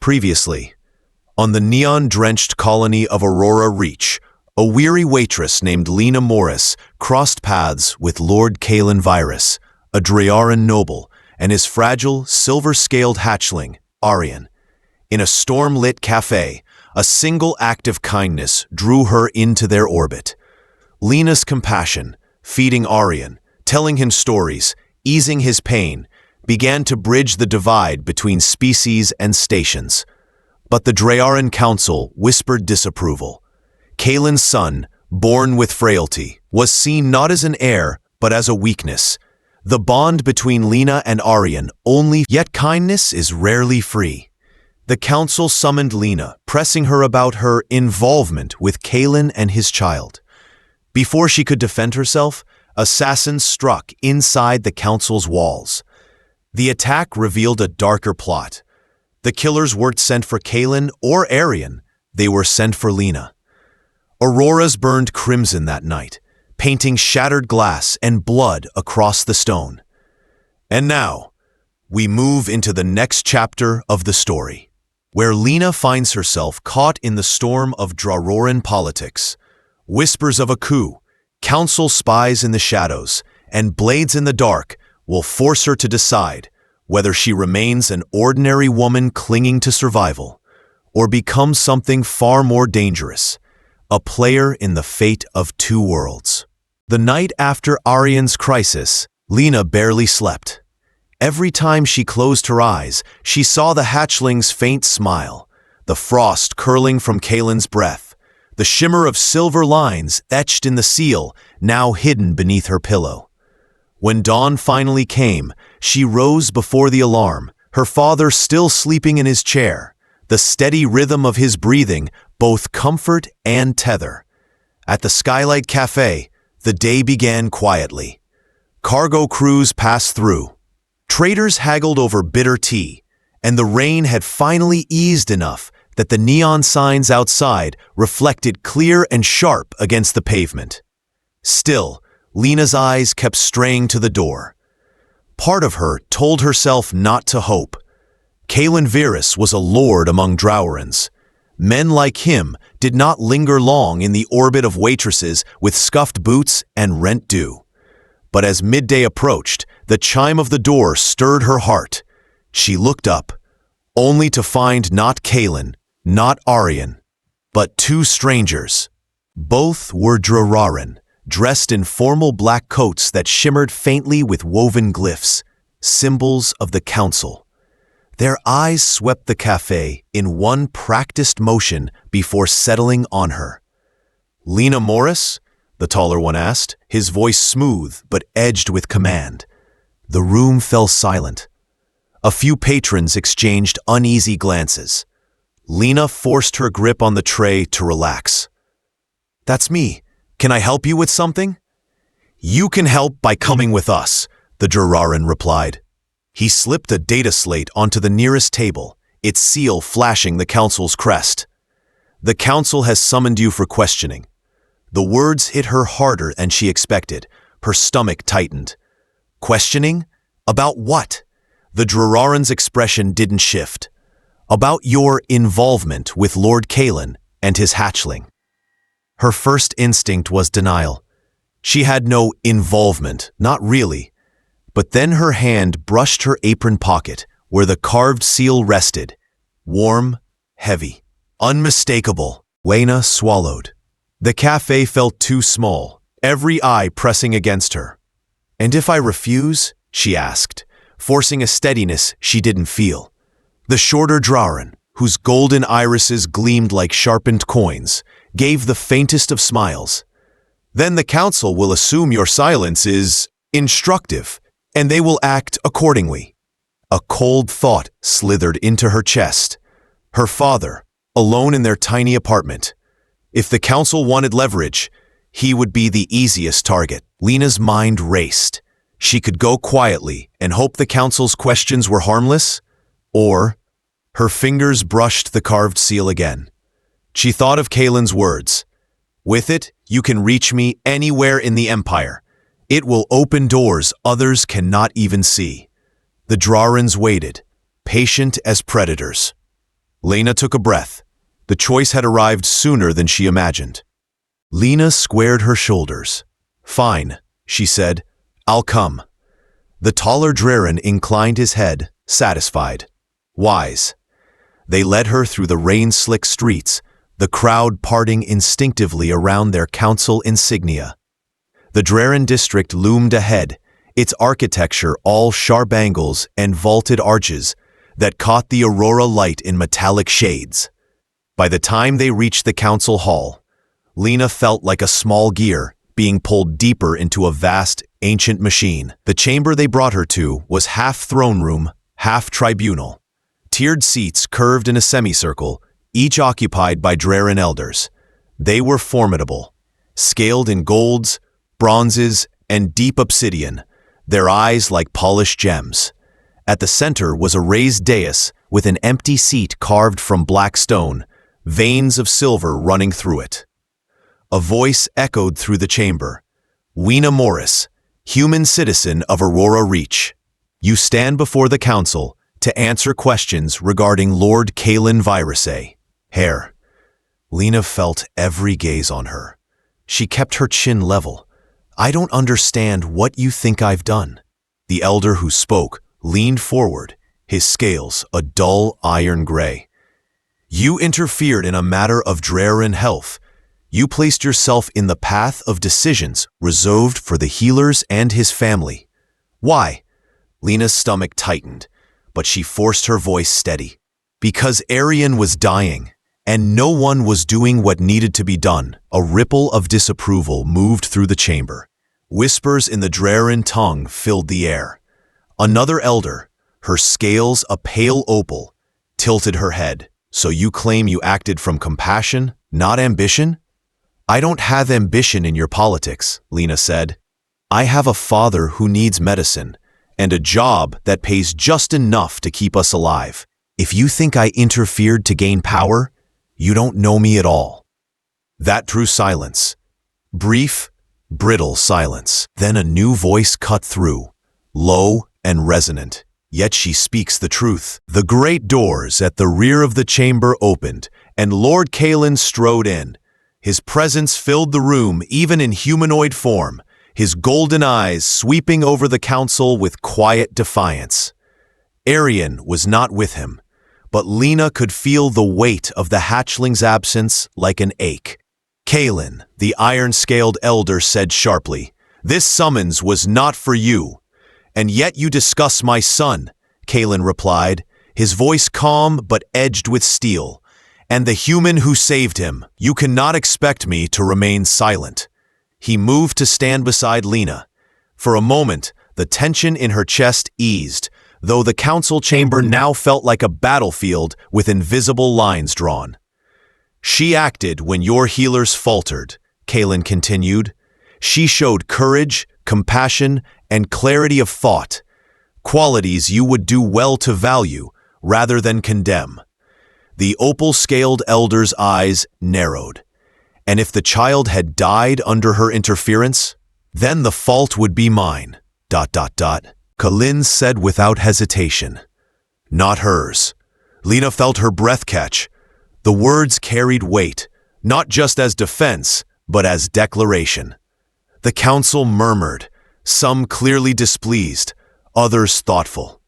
Previously, on the neon-drenched colony of Aurora Reach, a weary waitress named Lena Morris crossed paths with Lord Kalen Virus, a Draoran noble, and his fragile, silver-scaled hatchling, Arian. In a storm-lit cafe, a single act of kindness drew her into their orbit. Lena's compassion, feeding Arian, telling him stories, easing his pain, began to bridge the divide between species and stations. But the Draoran Council whispered disapproval. Kalen's son, born with frailty, was seen not as an heir, but as a weakness. The bond between Lena and Arian only, yet kindness is rarely free. The council summoned Lena, pressing her about her involvement with Kalen and his child. Before she could defend herself, assassins struck inside the council's walls. The attack revealed a darker plot. The killers weren't sent for Kalen or Arian, they were sent for Lena. Auroras burned crimson that night, painting shattered glass and blood across the stone. And now, we move into the next chapter of the story, where Lena finds herself caught in the storm of Draoran politics. Whispers of a coup, council spies in the shadows, and blades in the dark will force her to decide whether she remains an ordinary woman clinging to survival or becomes something far more dangerous, a player in the fate of two worlds. The night after Arian's crisis, Lena barely slept. Every time she closed her eyes, she saw the hatchling's faint smile, the frost curling from Kalen's breath, the shimmer of silver lines etched in the seal now hidden beneath her pillow. When dawn finally came, she rose before the alarm, her father still sleeping in his chair, the steady rhythm of his breathing both comfort and tether. At the Skylight Cafe, the day began quietly. Cargo crews passed through. Traders haggled over bitter tea, and the rain had finally eased enough that the neon signs outside reflected clear and sharp against the pavement. Still, Lena's eyes kept straying to the door. Part of her told herself not to hope. Kalen Virus was a lord among Draorans. Men like him did not linger long in the orbit of waitresses with scuffed boots and rent due. But as midday approached, the chime of the door stirred her heart. She looked up, only to find not Kalen, not Arian, but two strangers. Both were Draoran, dressed in formal black coats that shimmered faintly with woven glyphs, symbols of the council. Their eyes swept the cafe in one practiced motion before settling on her. "Lena Morris?" the taller one asked, his voice smooth but edged with command. The room fell silent. A few patrons exchanged uneasy glances. Lena forced her grip on the tray to relax. "That's me. Can I help you with something?" "You can help by coming with us," the Draoran replied. He slipped a data slate onto the nearest table, its seal flashing the council's crest. "The council has summoned you for questioning." The words hit her harder than she expected. Her stomach tightened. "Questioning? About what?" The Draoran's expression didn't shift. "About your involvement with Lord Kalen and his hatchling." Her first instinct was denial. She had no involvement, not really. But then her hand brushed her apron pocket, where the carved seal rested. Warm, heavy, unmistakable. Lena swallowed. The cafe felt too small, every eye pressing against her. "And if I refuse?" she asked, forcing a steadiness she didn't feel. The shorter Draoran, whose golden irises gleamed like sharpened coins, gave the faintest of smiles. "Then the council will assume your silence is instructive, and they will act accordingly." A cold thought slithered into her chest. Her father, alone in their tiny apartment. If the council wanted leverage, he would be the easiest target. Lena's mind raced. She could go quietly and hope the council's questions were harmless, or her fingers brushed the carved seal again. She thought of Kalen's words. "With it, you can reach me anywhere in the Empire. It will open doors others cannot even see." The Draorans waited, patient as predators. Lena took a breath. The choice had arrived sooner than she imagined. Lena squared her shoulders. "Fine," she said. "I'll come." The taller Draoran inclined his head, satisfied. Wise. They led her through the rain-slick streets, the crowd parting instinctively around their council insignia. The Draoran district loomed ahead, its architecture all sharp angles and vaulted arches that caught the aurora light in metallic shades. By the time they reached the council hall, Lena felt like a small gear being pulled deeper into a vast, ancient machine. The chamber they brought her to was half throne room, half tribunal. Tiered seats curved in a semicircle, each occupied by Draoran elders. They were formidable, scaled in golds, bronzes, and deep obsidian, their eyes like polished gems. At the center was a raised dais with an empty seat carved from black stone, veins of silver running through it. A voice echoed through the chamber. "Weena Morris, human citizen of Aurora Reach. You stand before the council to answer questions regarding Lord Kalen Virus. Hair." Lena felt every gaze on her. She kept her chin level. "I don't understand what you think I've done." The elder who spoke leaned forward, his scales a dull iron gray. "You interfered in a matter of Draoran health. You placed yourself in the path of decisions reserved for the healers and his family." "Why?" Lena's stomach tightened, but she forced her voice steady. "Because Arian was dying, and no one was doing what needed to be done." A ripple of disapproval moved through the chamber. Whispers in the Draoran tongue filled the air. Another elder, her scales a pale opal, tilted her head. "So you claim you acted from compassion, not ambition?" "I don't have ambition in your politics," Lena said. "I have a father who needs medicine, and a job that pays just enough to keep us alive. If you think I interfered to gain power, you don't know me at all." That drew silence. Brief, brittle silence. Then a new voice cut through, low and resonant. Yet she speaks the truth. The great doors at the rear of the chamber opened, and Lord Kalen strode in. His presence filled the room, even in humanoid form, his golden eyes sweeping over the council with quiet defiance. Arian was not with him, but Lena could feel the weight of the hatchling's absence like an ache. "Kalen," the iron-scaled elder said sharply, "this summons was not for you." "And yet you discuss my son," Kalen replied, his voice calm but edged with steel. "And the human who saved him. You cannot expect me to remain silent." He moved to stand beside Lena. For a moment, the tension in her chest eased, though the council chamber now felt like a battlefield with invisible lines drawn. "She acted when your healers faltered," Kalen continued. "She showed courage, compassion, and clarity of thought, qualities you would do well to value rather than condemn." The opal-scaled elder's eyes narrowed. "And if the child had died under her interference, then the fault would be mine, ... Kalen said without hesitation. "Not hers." Lena felt her breath catch. The words carried weight, not just as defense, but as declaration. The council murmured, some clearly displeased, others thoughtful.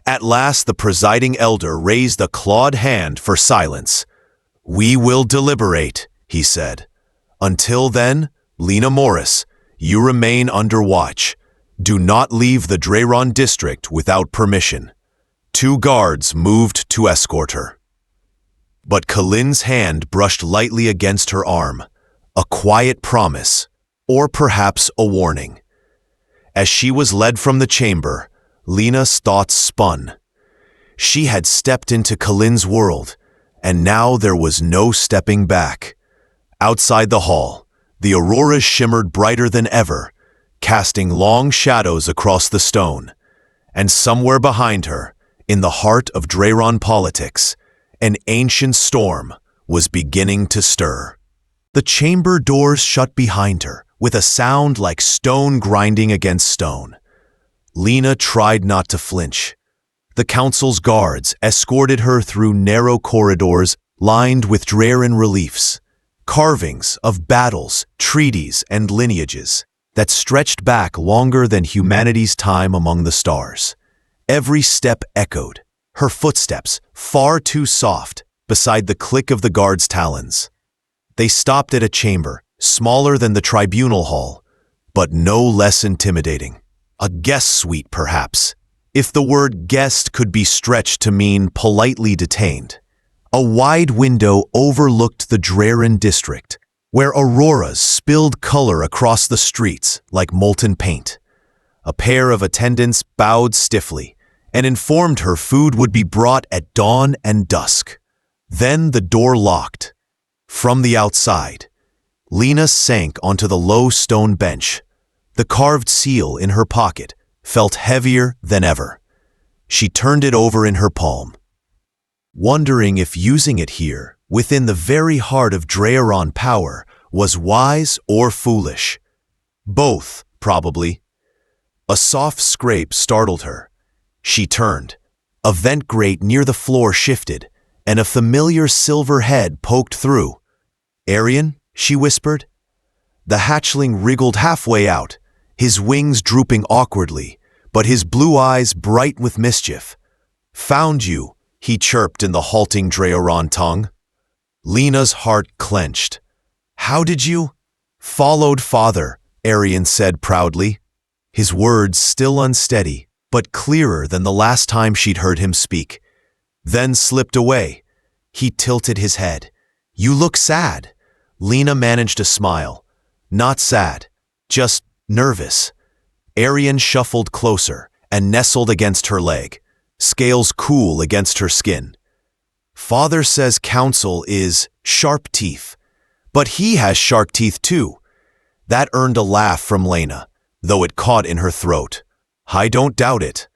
At last the presiding elder raised a clawed hand for silence. "We will deliberate," he said. "Until then, Lena Morris, you remain under watch. Do not leave the Draoran district without permission." 2 guards moved to escort her. But Kalin's hand brushed lightly against her arm, a quiet promise, or perhaps a warning. As she was led from the chamber, Lena's thoughts spun. She had stepped into Kalin's world, and now there was no stepping back. Outside the hall, the auroras shimmered brighter than ever, casting long shadows across the stone. And somewhere behind her, in the heart of Draoran politics, an ancient storm was beginning to stir. The chamber doors shut behind her, with a sound like stone grinding against stone. Lena tried not to flinch. The council's guards escorted her through narrow corridors lined with Draoran reliefs, carvings of battles, treaties, and lineages that stretched back longer than humanity's time among the stars. Every step echoed, her footsteps far too soft beside the click of the guards' talons. They stopped at a chamber, smaller than the tribunal hall, but no less intimidating. A guest suite, perhaps, if the word guest could be stretched to mean politely detained. A wide window overlooked the Draoran district, where auroras spilled color across the streets like molten paint. A pair of attendants bowed stiffly and informed her food would be brought at dawn and dusk. Then the door locked. From the outside, Lena sank onto the low stone bench. The carved seal in her pocket felt heavier than ever. She turned it over in her palm, wondering if using it here, within the very heart of Draoran power, was wise or foolish. Both, probably. A soft scrape startled her. She turned. A vent grate near the floor shifted, and a familiar silver head poked through. "Arian?" she whispered. The hatchling wriggled halfway out, his wings drooping awkwardly, but his blue eyes bright with mischief. "Found you," he chirped in the halting Draoran tongue. Lena's heart clenched. "How did you?" "Followed father," Arian said proudly, his words still unsteady, but clearer than the last time she'd heard him speak. Then slipped away. He tilted his head. "You look sad." Lena managed a smile. "Not sad, just nervous." Arian shuffled closer and nestled against her leg, scales cool against her skin. "Father says council is sharp teeth, but he has sharp teeth too." That earned a laugh from Lena, though it caught in her throat. "I don't doubt it."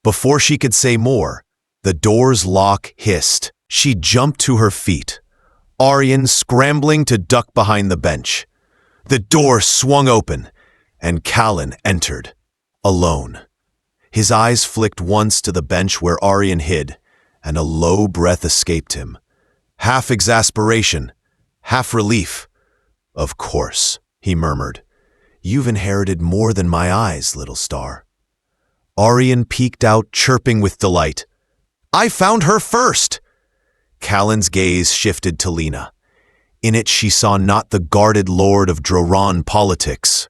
Before she could say more, the door's lock hissed. She jumped to her feet, Arian scrambling to duck behind the bench. The door swung open, and Callan entered, alone. His eyes flicked once to the bench where Arian hid, and a low breath escaped him. Half exasperation, half relief. "Of course," he murmured. "You've inherited more than my eyes, little star." Arian peeked out, chirping with delight. "I found her first!" Callan's gaze shifted to Lena. In it she saw not the guarded lord of Draoran politics,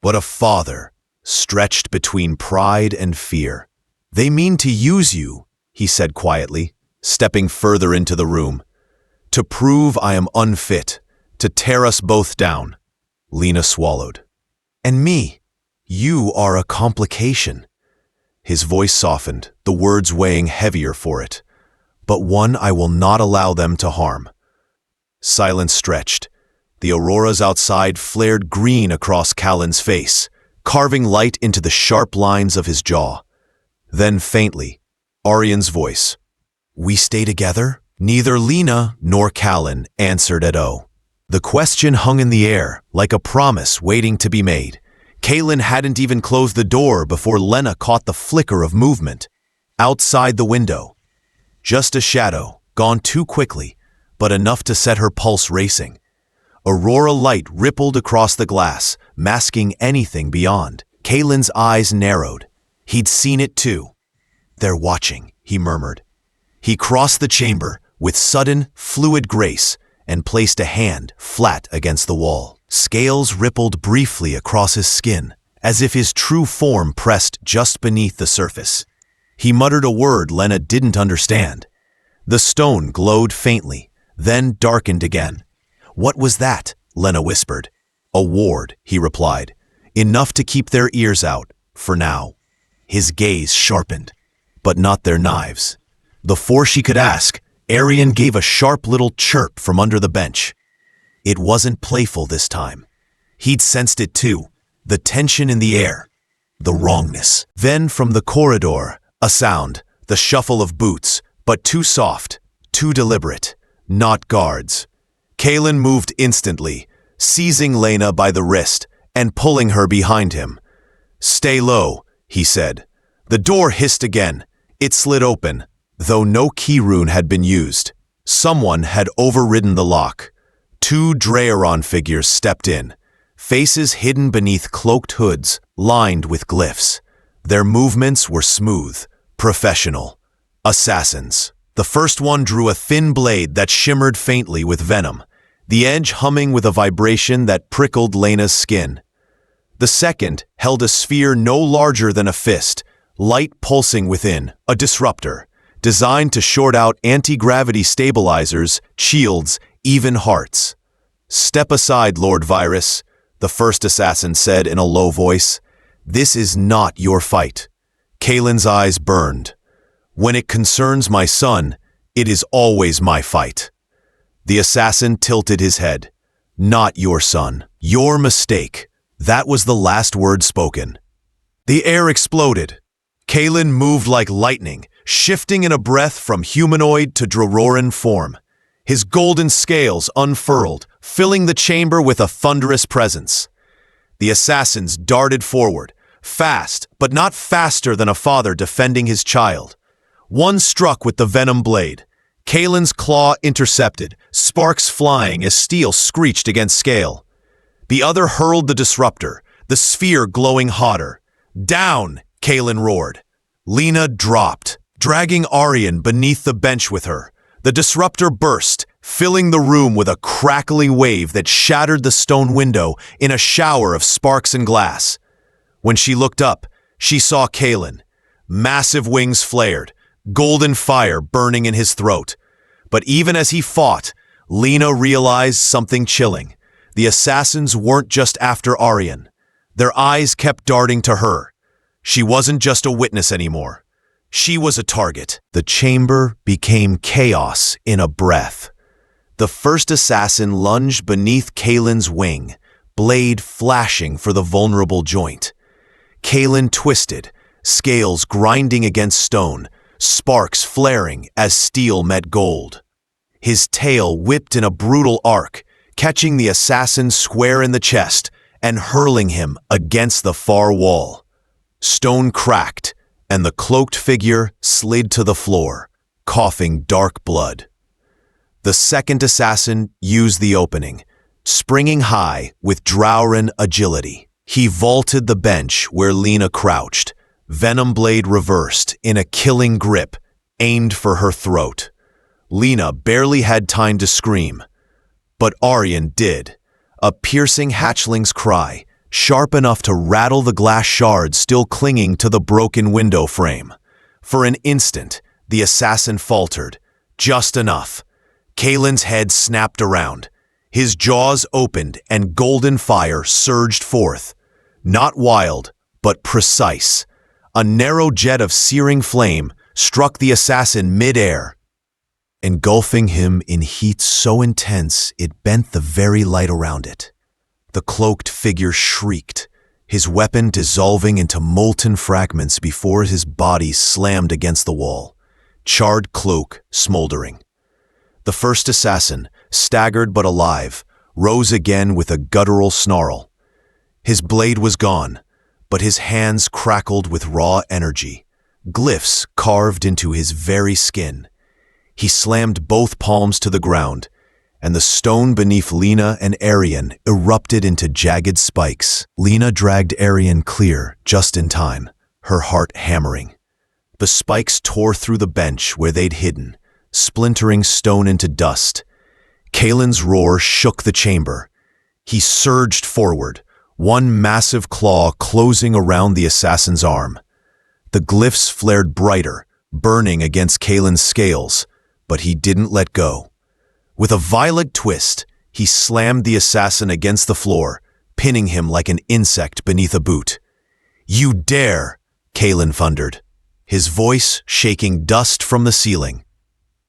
but a father stretched between pride and fear. "They mean to use you," he said quietly, stepping further into the room. "To prove I am unfit, to tear us both down." Lena swallowed. "And me? You are a complication." His voice softened, the words weighing heavier for it. "But one I will not allow them to harm." Silence stretched. The auroras outside flared green across Callan's face, carving light into the sharp lines of his jaw. Then faintly, Arian's voice. "We stay together?" Neither Lena nor Callan answered at all. The question hung in the air, like a promise waiting to be made. Callan hadn't even closed the door before Lena caught the flicker of movement. Outside the window. Just a shadow, gone too quickly, but enough to set her pulse racing. Aurora light rippled across the glass, masking anything beyond. Callan's eyes narrowed. He'd seen it too. "They're watching," he murmured. He crossed the chamber with sudden, fluid grace and placed a hand flat against the wall. Scales rippled briefly across his skin, as if his true form pressed just beneath the surface. He muttered a word Lena didn't understand. The stone glowed faintly, then darkened again. "What was that?" Lena whispered. "A ward," he replied. "Enough to keep their ears out, for now." His gaze sharpened, but not their knives. Before she could ask, Arian gave a sharp little chirp from under the bench. It wasn't playful this time. He'd sensed it too, the tension in the air, the wrongness. Then from the corridor, a sound, the shuffle of boots, but too soft, too deliberate, not guards. Callan moved instantly, seizing Lena by the wrist and pulling her behind him. "Stay low," he said. The door hissed again, It slid open, though no key rune had been used. Someone had overridden the lock. Two Draoran figures stepped in, faces hidden beneath cloaked hoods lined with glyphs. Their movements were smooth, professional. Assassins. The first one drew a thin blade that shimmered faintly with venom, the edge humming with a vibration that prickled Lena's skin. The second held a sphere no larger than a fist, light pulsing within, a disruptor, designed to short out anti-gravity stabilizers, shields, even hearts. "Step aside, Lord Virus," the first assassin said in a low voice. "This is not your fight." Kaelin's eyes burned. "When it concerns my son, it is always my fight." The assassin tilted his head. "Not your son. Your mistake." That was the last word spoken. The air exploded. Kaelin moved like lightning, shifting in a breath from humanoid to Draoran form. His golden scales unfurled, filling the chamber with a thunderous presence. The assassins darted forward, fast, but not faster than a father defending his child. One struck with the venom blade. Kaelin's claw intercepted, sparks flying as steel screeched against scale. The other hurled the disruptor, the sphere glowing hotter. "Down!" Kaelin roared. Lena dropped, dragging Arian beneath the bench with her. The disruptor burst, filling the room with a crackling wave that shattered the stone window in a shower of sparks and glass. When she looked up, she saw Kaelin. Massive wings flared, golden fire burning in his throat. But even as he fought, Lena realized something chilling. The assassins weren't just after Arian. Their eyes kept darting to her. She wasn't just a witness anymore. She was a target. The chamber became chaos in a breath. The first assassin lunged beneath Kaelin's wing, blade flashing for the vulnerable joint. Kaelin twisted, scales grinding against stone, sparks flaring as steel met gold. His tail whipped in a brutal arc, catching the assassin square in the chest and hurling him against the far wall. Stone cracked, and the cloaked figure slid to the floor, coughing dark blood. The second assassin used the opening, springing high with Draoran agility. He vaulted the bench where Lena crouched, venom blade reversed in a killing grip, aimed for her throat. Lena barely had time to scream, but Arian did. A piercing hatchling's cry, sharp enough to rattle the glass shards still clinging to the broken window frame. For an instant, the assassin faltered, just enough. Kaelin's head snapped around. His jaws opened and golden fire surged forth. Not wild, but precise. A narrow jet of searing flame struck the assassin mid-air, engulfing him in heat so intense it bent the very light around it. The cloaked figure shrieked, his weapon dissolving into molten fragments before his body slammed against the wall, charred cloak smoldering. The first assassin, staggered but alive, rose again with a guttural snarl. His blade was gone, but his hands crackled with raw energy, glyphs carved into his very skin. He slammed both palms to the ground, and the stone beneath Lena and Arian erupted into jagged spikes. Lena dragged Arian clear just in time, her heart hammering. The spikes tore through the bench where they'd hidden, splintering stone into dust. Kaelin's roar shook the chamber. He surged forward, one massive claw closing around the assassin's arm. The glyphs flared brighter, burning against Kaelin's scales, but he didn't let go. With a violent twist, he slammed the assassin against the floor, pinning him like an insect beneath a boot. "You dare!" Kaelin thundered, his voice shaking dust from the ceiling.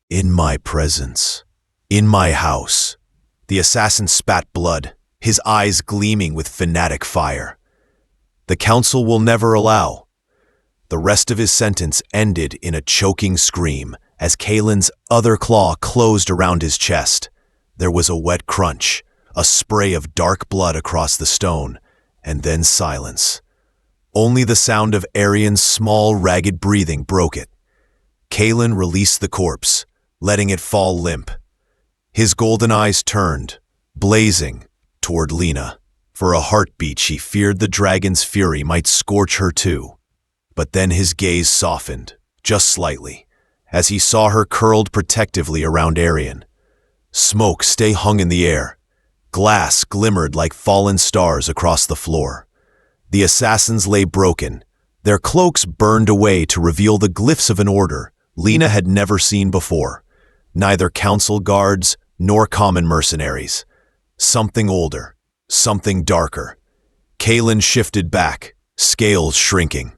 "In my presence. In my house." The assassin spat blood, his eyes gleaming with fanatic fire. "The council will never allow." The rest of his sentence ended in a choking scream as Kaelin's other claw closed around his chest. There was a wet crunch, a spray of dark blood across the stone, and then silence. Only the sound of Arian's small, ragged breathing broke it. Kalen released the corpse, letting it fall limp. His golden eyes turned, blazing, toward Lena. For a heartbeat, she feared the dragon's fury might scorch her too. But then his gaze softened, just slightly, as he saw her curled protectively around Arian. Smoke hung in the air. Glass glimmered like fallen stars across the floor. The assassins lay broken, their cloaks burned away to reveal the glyphs of an order Lena had never seen before. Neither council guards nor common mercenaries. Something older, something darker. Kalen shifted back, scales shrinking,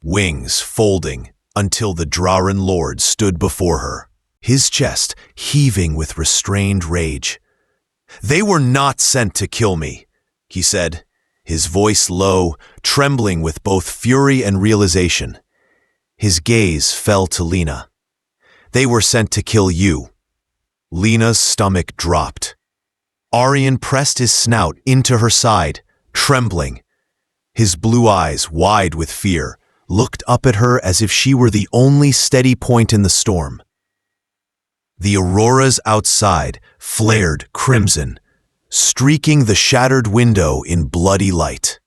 wings folding until the Draoran lord stood before her, his chest heaving with restrained rage. "They were not sent to kill me," he said, his voice low, trembling with both fury and realization. His gaze fell to Lena. "They were sent to kill you." Lena's stomach dropped. Arian pressed his snout into her side, trembling. His blue eyes, wide with fear, looked up at her as if she were the only steady point in the storm. The auroras outside flared crimson, streaking the shattered window in bloody light.